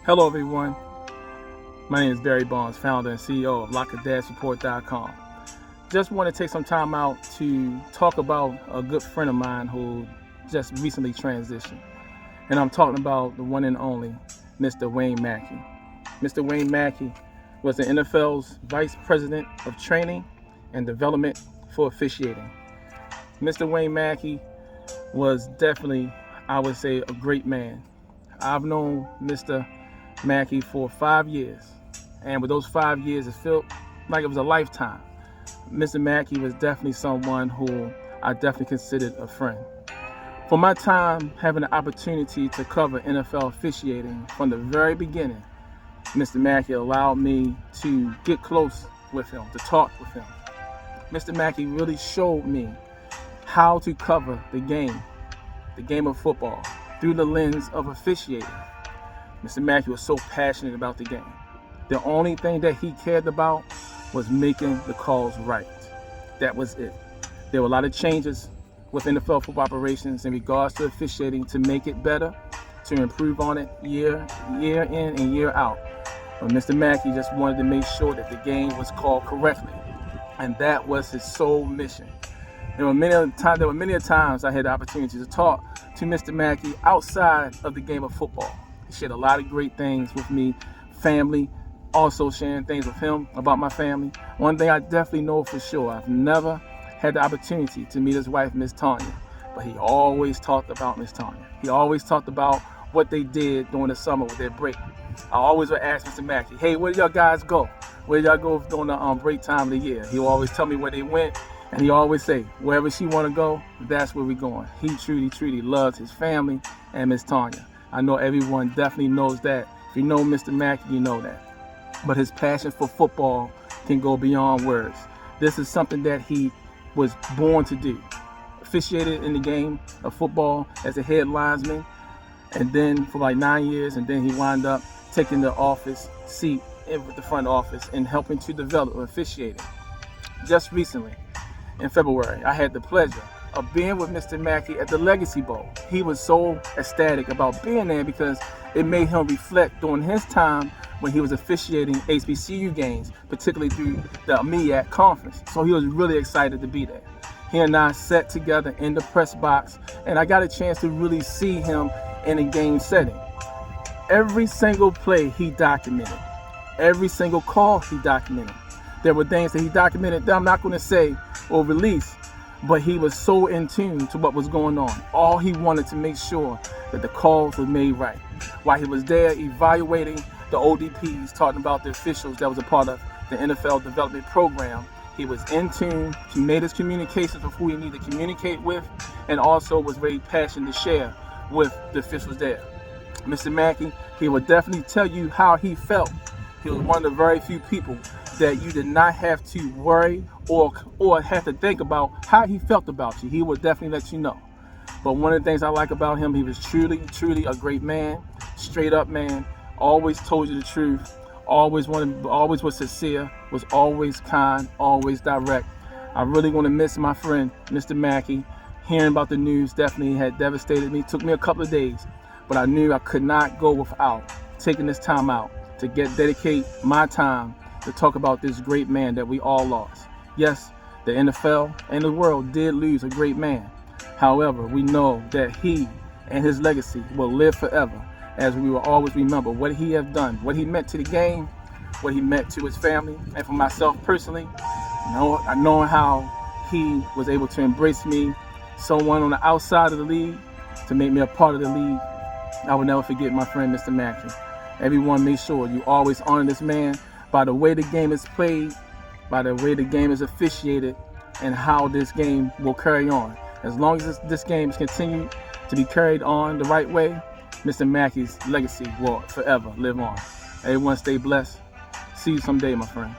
Hello everyone, my name is Barry Barnes, founder and CEO of LockADashReport.com. Just want to take some time out to talk about a good friend of mine who just recently transitioned. And I'm talking about the one and only Mr. Wayne Mackie. Mr. Wayne Mackie was the NFL's Vice President of Training and Development for Officiating. Mr. Wayne Mackie was definitely, I would say, a great man. I've known Mr. Mackie for 5 years, and with those 5 years it felt like it was a lifetime. Mr. Mackie was definitely someone who I definitely considered a friend. For my time having the opportunity to cover NFL officiating from the very beginning, Mr. Mackie allowed me to get close with him, to talk with him. Mr. Mackie really showed me how to cover the game of football, through the lens of officiating. Mr. Mackie was so passionate about the game. The only thing that he cared about was making the calls right. That was it. There were a lot of changes with NFL football operations in regards to officiating to make it better, to improve on it year in and year out. But Mr. Mackie just wanted to make sure that the game was called correctly, and that was his sole mission. There were many times I had the opportunity to talk to Mr. Mackie outside of the game of football. He shared a lot of great things with me, family, also sharing things with him about my family. One thing I definitely know for sure, I've never had the opportunity to meet his wife, Miss Tanya, but he always talked about Miss Tanya. He always talked about what they did during the summer with their break. I always would ask Mr. Mackie, hey, where do y'all guys go? Where do y'all go during the break time of the year? He would always tell me where they went, and he always say, wherever she want to go, that's where we're going. He truly loves his family and Miss Tanya. I know everyone definitely knows that. If you know Mr. Mackie, you know that. But his passion for football can go beyond words. This is something that he was born to do. Officiated in the game of football as a head linesman, and then for like 9 years, and then he wound up taking the office seat in the front office and helping to develop officiating. Just recently, in February, I had the pleasure of being with Mr. Mackie at the Legacy Bowl. He was so ecstatic about being there because it made him reflect on his time when he was officiating HBCU games, particularly through the MEAC conference. So he was really excited to be there. He and I sat together in the press box, and I got a chance to really see him in a game setting. Every single play he documented. Every single call he documented. There were things that he documented that I'm not going to say or release, but he was so in tune to what was going on. All he wanted to make sure that the calls were made right. While he was there evaluating the ODPs, talking about the officials that was a part of the NFL development program, he was in tune. He made his communications with who he needed to communicate with, and also was very passionate to share with the officials there. Mr. Mackie, he will definitely tell you how he felt. He was one of the very few people that you did not have to worry or have to think about how he felt about you. He would definitely let you know. But one of the things I like about him, he was truly a great man, straight up man, always told you the truth, always was sincere, was always kind, always direct. I really want to miss my friend, Mr. Mackie. Hearing about the news definitely had devastated me. It took me a couple of days, but I knew I could not go without taking this time out to dedicate my time to talk about this great man that we all lost. Yes, the NFL and the world did lose a great man. However, we know that he and his legacy will live forever, as we will always remember what he has done, what he meant to the game, what he meant to his family, and for myself personally, knowing how he was able to embrace me, someone on the outside of the league, to make me a part of the league. I will never forget my friend, Mr. Mackie. Everyone, make sure you always honor this man by the way the game is played, by the way the game is officiated, and how this game will carry on. As long as this game is continued to be carried on the right way, Mr. Mackie's legacy will forever live on. Everyone stay blessed. See you someday, my friend.